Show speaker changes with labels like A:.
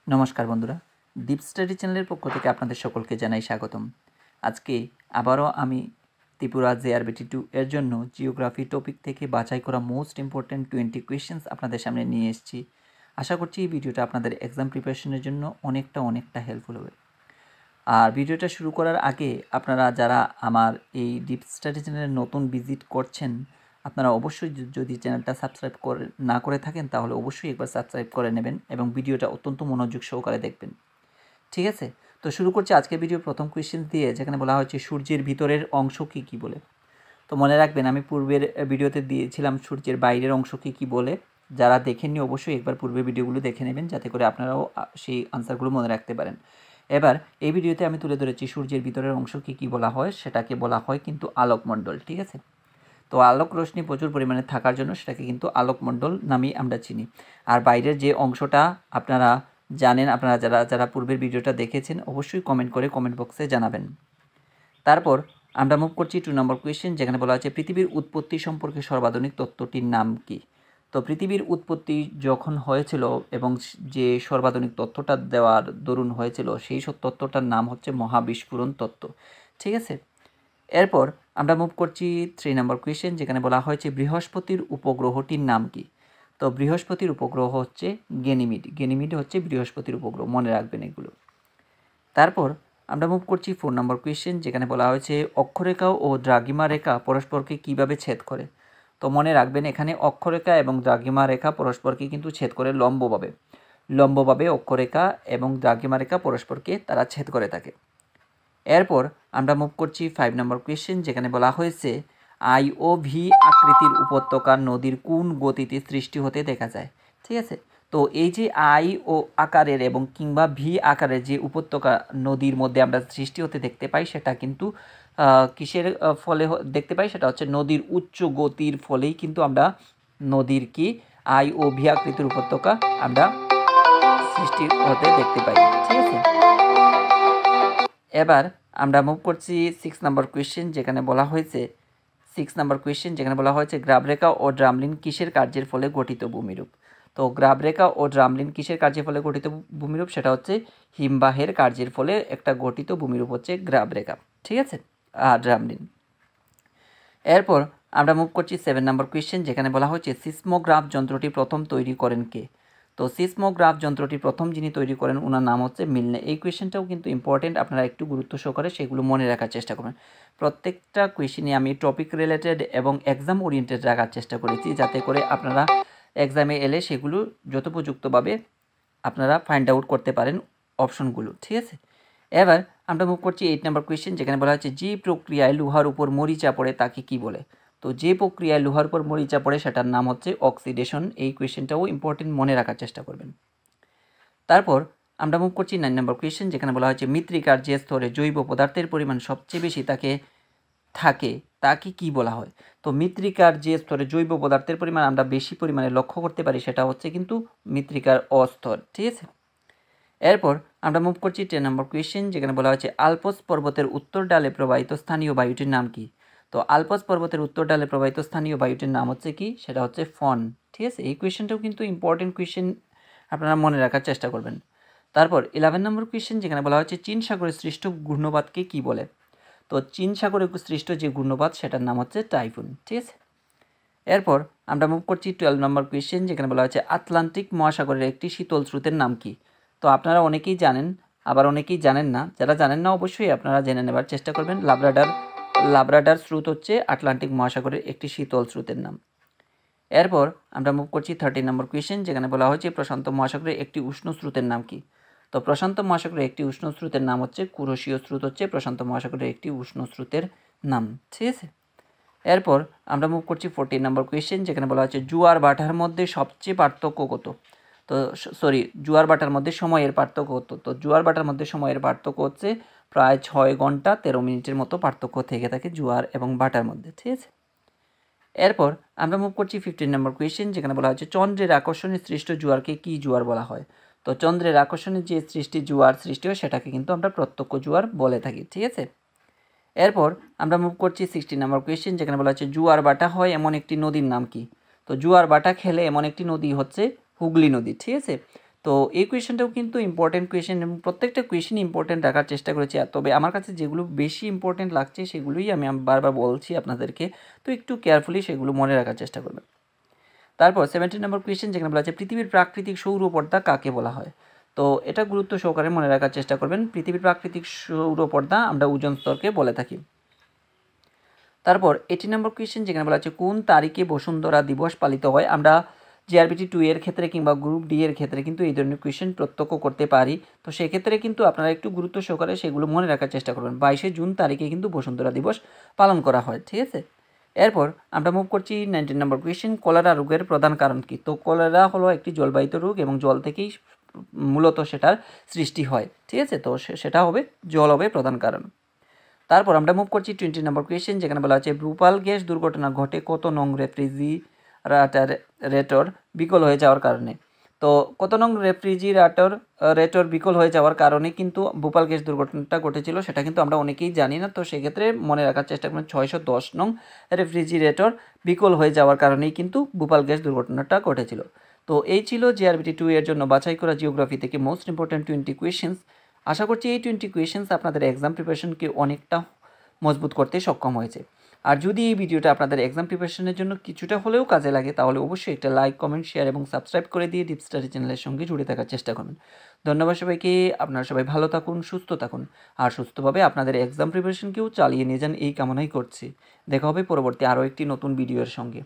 A: নমস্কার বন্ধুরা, deep study চ্যানেলের পক্ষ থেকে আপনাদের সকলকে জানাই স্বাগতম। আজকে আবারও আমি ত্রিপুরা JRBT2 এর জন্য জিওগ্রাফি টপিক থেকে বাছাই করা মোস্ট ইম্পর্ট্যান্ট 20 কোয়েশ্চেন্স আপনাদের সামনে নিয়ে এসেছি। আশা করছি এই ভিডিওটা আপনাদের এক্সাম প্রিপারেশনের জন্য অনেকটা হেল্পফুল হবে। আর ভিডিওটা শুরু করার আগে আপনারা যারা আমার এই ডিপ স্টাডি চ্যানেলে নতুন ভিজিট করছেন, আপনারা অবশ্যই যদি চ্যানেলটা সাবস্ক্রাইব না করে থাকেন তাহলে অবশ্যই একবার সাবস্ক্রাইব করে নেবেন এবং ভিডিওটা অত্যন্ত মনোযোগ সহকারে দেখবেন। ঠিক আছে, তো শুরু করছি আজকের ভিডিওর প্রথম কোয়েশ্চেন দিয়ে, যেখানে বলা হচ্ছে সূর্যের ভিতরের অংশ কী বলে। তো মনে রাখবেন, আমি পূর্বের ভিডিওতে দিয়েছিলাম সূর্যের বাইরের অংশ কী বলে। যারা দেখেননি অবশ্যই একবার পূর্বের ভিডিওগুলো দেখে নেবেন, যাতে করে আপনারাও সেই আনসারগুলো মনে রাখতে পারেন। এবার এই ভিডিওতে আমি তুলে ধরেছি সূর্যের ভিতরের অংশ কী বলা হয়, সেটাকে বলা হয় কিন্তু আলোকমণ্ডল। ঠিক আছে, তো আলোক রশ্মি প্রচুর পরিমাণে থাকার জন্য সেটাকে কিন্তু আলোকমণ্ডল নামেই আমরা চিনি। আর বাইরের যে অংশটা আপনারা জানেন, আপনারা যারা পূর্বের ভিডিওটা দেখেছেন অবশ্যই কমেন্ট বক্সে জানাবেন। তারপর আমরা মুভ করছি 2 নম্বর কোয়েশ্চেন, যেখানে বলা হচ্ছে পৃথিবীর উৎপত্তি সম্পর্কে সর্বাধুনিক তত্ত্বটির নাম কি। তো পৃথিবীর উৎপত্তি যখন হয়েছিল এবং যে সর্বাধুনিক তত্ত্বটা দেওয়ার দরুন হয়েছিল, সেই সব তত্ত্বটার নাম হচ্ছে মহাবিস্ফোরণ তত্ত্ব। ঠিক আছে, এরপর আমরা মুভ করছি 3 নম্বর কোয়েশ্চেন, যেখানে বলা হয়েছে বৃহস্পতির উপগ্রহটির নাম কি। তো বৃহস্পতির উপগ্রহ হচ্ছে গেনিমিড হচ্ছে বৃহস্পতির উপগ্রহ, মনে রাখবেন এগুলো। তারপর আমরা মুভ করছি 4 নম্বর কোয়েশ্চেন, যেখানে বলা হয়েছে অক্ষরেখা ও দ্রাঘিমা রেখা পরস্পরকে কিভাবে ছেদ করে। তো মনে রাখবেন, এখানে অক্ষরেখা এবং দ্রাঘিমা রেখা পরস্পরকে কিন্তু ছেদ করে লম্বভাবে অক্ষরেখা এবং দ্রাঘিমা রেখা পরস্পরকে তারা ছেদ করে থাকে। এরপর আমরা মুভ করছি 5 নম্বর কোয়েশ্চেন, যেখানে বলা হয়েছে আই ও ভি আকৃতির উপত্যকা নদীর কোন গতিতে সৃষ্টি হতে দেখা যায়। ঠিক আছে, তো এই যে আই ও আকারের এবং কিংবা ভি আকারের যে উপত্যকা নদীর মধ্যে আমরা সৃষ্টি হতে দেখতে পাই, সেটা কিন্তু কিসের ফলে দেখতে পাই, সেটা হচ্ছে নদীর উচ্চ গতির ফলেই কিন্তু আমরা নদীর কি আই ও ভি আকৃতির উপত্যকা আমরা সৃষ্টি হতে দেখতে পাই। ঠিক আছে, এবার আমরা মুভ করছি 6 নম্বর কোয়েশ্চেন, যেখানে বলা হয়েছে গ্রাবরেখা ও ড্রামলিন কিসের কার্যের ফলে গঠিত ভূমিরূপ। তো গ্রাবরেখা ও ড্রামলিন কিসের কার্যের ফলে গঠিত ভূমিরূপ, সেটা হচ্ছে হিমবাহের কার্যের ফলে একটা গঠিত ভূমিরূপ হচ্ছে গ্রাবরেখা। ঠিক আছে, আর ড্রামলিন। এরপর আমরা মুভ করছি 7 নম্বর কোয়েশ্চেন, যেখানে বলা হয়েছে সিসমোগ্রাফ যন্ত্রটি প্রথম তৈরি করেন কে। তো সিসমোগ্রাফ যন্ত্রটি প্রথম যিনি তৈরি করেন ওনার নাম হচ্ছে মিলনে। এই কোয়েশ্চেনটাও কিন্তু ইম্পর্টেন্ট, আপনারা একটু গুরুত্ব সহকারে সেগুলো মনে রাখার চেষ্টা করবেন। প্রত্যেকটা কোয়েশ্চেনে আমি টপিক রিলেটেড এবং এক্সাম ওরিয়েন্টেড রাখার চেষ্টা করেছি, যাতে করে আপনারা এক্সামে এলে সেগুলো যথোপযুক্তভাবে আপনারা ফাইন্ড আউট করতে পারেন অপশনগুলো। ঠিক আছে, এবার আমরা মুভ করছি 8 নম্বর কোয়েশ্চেন, যেখানে বলা হচ্ছে যে প্রক্রিয়ায় লোহার উপর মরিচা পড়ে তাকে কি বলে। তো যে প্রক্রিয়ায় লোহার উপর মরিচা পড়ে সেটার নাম হচ্ছে অক্সিডেশন। এই কোয়েশ্চেনটাও ইম্পর্টেন্ট, মনে রাখার চেষ্টা করবেন। তারপর আমরা মুভ করছি 9 নম্বর কোয়েশ্চেন, যেখানে বলা হচ্ছে মৃত্তিকার যে স্তরে জৈব পদার্থের পরিমাণ সবচেয়ে বেশি তাকে কি বলা হয়। তো মৃত্তিকার যে স্তরে জৈব পদার্থের পরিমাণ আমরা বেশি পরিমাণে লক্ষ্য করতে পারি, সেটা হচ্ছে কিন্তু মৃত্তিকার অস্তর। ঠিক আছে, এরপর আমরা মুভ করছি 10 নম্বর কোয়েশ্চেন, যেখানে বলা হয়েছে আলপস পর্বতের উত্তর ডালে প্রবাহিত স্থানীয় বায়ুটির নাম কি। তো আলপস পর্বতের উত্তর ডালে প্রবাহিত স্থানীয় বায়ুটির নাম হচ্ছে কি, সেটা হচ্ছে ফন। ঠিক আছে, এই কোয়েশ্চেনটাও কিন্তু ইম্পর্টেন্ট কোয়েশ্চেন, আপনারা মনে রাখার চেষ্টা করবেন। তারপর 11 নম্বর কোয়েশ্চেন, যেখানে বলা হচ্ছে চীন সাগরে সৃষ্ট ঘূর্ণবাদকে কি বলে। তো চীন সাগরে সৃষ্ট যে ঘূর্ণবাদ সেটার নাম হচ্ছে টাইফুন। ঠিক আছে, এরপর আমরা মুভ করছি 12 নম্বর কোয়েশ্চেন, যেখানে বলা হচ্ছে আটলান্টিক মহাসাগরের একটি শীতল স্রোতের নাম কি। তো আপনারা অনেকেই জানেন, আবার অনেকেই জানেন না। যারা জানেন না অবশ্যই আপনারা জেনে নেবার চেষ্টা করবেন। লাব্রাডার স্রোত হচ্ছে আটলান্টিক মহাসাগরের একটি শীতল স্রোতের নাম। এরপর আমরা মুভ করছি 13 নম্বর কোয়েশ্চেন, যেখানে বলা হয়েছে প্রশান্ত মহাসাগরের একটি উষ্ণ স্রোতের নাম কি। তো প্রশান্ত মহাসাগরের একটি উষ্ণ স্রোতের নাম হচ্ছে কুরোশীয় স্রোত হচ্ছে প্রশান্ত মহাসাগরের একটি উষ্ণ স্রোতের নাম। ঠিক আছে, এরপর আমরা মুভ করছি 14 নম্বর কোয়েশ্চেন, যেখানে বলা হচ্ছে জোয়ার ভাটার মধ্যে সবচেয়ে পার্থক্য কত। তো জোয়ার ভাটার মধ্যে সময়ের পার্থক্য কত। তো জোয়ার ভাটার মধ্যে সময়ের পার্থক্য হচ্ছে প্রায় 6 ঘন্টা 13 মিনিটের মতো পার্থক্য থেকে থাকে জোয়ার এবং ভাটার মধ্যে। ঠিক আছে, এরপর আমরা মুভ করছি 15 নম্বর কোয়েশ্চেন, যেখানে বলা হচ্ছে চন্দ্রের আকর্ষণে সৃষ্ট জোয়ারকে কি জোয়ার বলা হয়। তো চন্দ্রের আকর্ষণে যে জোয়ার সৃষ্টি হয় সেটাকে কিন্তু আমরা প্রত্যক্ষ জোয়ার বলে থাকি। ঠিক আছে, এরপর আমরা মুভ করছি 16 নম্বর কোয়েশ্চেন, যেখানে বলা হচ্ছে জোয়ার ভাটা হয় এমন একটি নদীর নাম কি। তো জোয়ার ভাটা খেলে এমন একটি নদী হচ্ছে হুগলি নদী। ঠিক আছে, তো এই কোয়েশ্চেনটাও কিন্তু ইম্পর্টেন্ট কোয়েশ্চেন এবং প্রত্যেকটা কোয়েশ্চেন ইম্পর্টেন্ট রাখার চেষ্টা করেছি, তবে আমার কাছে যেগুলো বেশি ইম্পর্টেন্ট লাগছে সেগুলোই আমি বারবার বলছি আপনাদেরকে, তো একটু কেয়ারফুলি সেগুলো মনে রাখার চেষ্টা করবেন। তারপর 17 নম্বর কোয়েশ্চেন যেখানে বলা আছে পৃথিবীর প্রাকৃতিক সৌরপর্দা কাকে বলা হয়। তো এটা গুরুত্ব সহকারে মনে রাখার চেষ্টা করবেন। পৃথিবীর প্রাকৃতিক সৌরপর্দা আমরা ওজোন স্তরকে বলে থাকি। তারপর 18 নম্বর কোয়েশ্চেন যেখানে বলা আছে কোন তারিখে বসুন্ধরা দিবস পালিত হয়। আমরা জিআরবিটি 2 এর ক্ষেত্রে কিংবা গ্রুপ ডি এর ক্ষেত্রে কিন্তু এই ধরনের কোয়েশ্চেন প্রত্যক্ষ করতে পারি, তো সেক্ষেত্রে কিন্তু আপনারা একটু গুরুত্ব সহকারে সেগুলো মনে রাখার চেষ্টা করবেন। 22শে জুন তারিখে কিন্তু বসুন্ধরা দিবস পালন করা হয়, ঠিক আছে। এরপর আমরা মুভ করছি 19 নম্বর কোয়েশ্চেন, কলেরা রোগের প্রধান কারণ কি। তো কলেরা হলো একটি জলবাহিত রোগ এবং জল থেকেই মূলত সেটার সৃষ্টি হয়, ঠিক আছে। তো সেটা হবে জল হবে প্রধান কারণ। তারপর আমরা মুভ করছি 20 নম্বর কোয়েশ্চেন যেখানে বলা আছে ভোপাল গ্যাস দুর্ঘটনা ঘটে কত নং রেফ্রিজারেটর বিকল হয়ে যাওয়ার কারণে। তো কত নং রেফ্রিজারেটর বিকল হয়ে যাওয়ার কারণে কিন্তু ভোপাল গ্যাস দুর্ঘটনাটা ঘটেছিল, সেটা কিন্তু আমরা অনেকেই জানি না। তো সেক্ষেত্রে মনে রাখার চেষ্টা করবেন 610 নং রেফ্রিজারেটর বিকল হয়ে যাওয়ার কারণেই কিন্তু ভোপাল গ্যাস দুর্ঘটনাটা ঘটেছিল। তো এই ছিল জিআরবিটি 2 এর জন্য বাছাই করা জিওগ্রাফি থেকে মোস্ট ইম্পর্টেন্ট 20 কোয়েশ্চেন্স। আশা করছি এই 20 কোয়েশ্চেন্স আপনাদের এক্সাম প্রিপারেশনকে অনেকটা মজবুত করতে সক্ষম হয়েছে। আর যদি এই ভিডিওটা আপনাদের এক্সাম প্রিপারেশনের জন্য কিছুটা হলেও কাজে লাগে তাহলে অবশ্যই একটা লাইক, কমেন্ট, শেয়ার এবং সাবস্ক্রাইব করে দিয়ে ডিপ স্টাডি চ্যানেলের সঙ্গে জুড়ে থাকার চেষ্টা করবেন। ধন্যবাদ সবাইকে। আপনারা সবাই ভালো থাকুন, সুস্থ থাকুন আর সুস্থভাবে আপনাদের এক্সাম প্রিপারেশনকেও চালিয়ে নিয়ে যান এই কামনাই করছি। দেখা হবে পরবর্তী আরও একটি নতুন ভিডিওর সঙ্গে।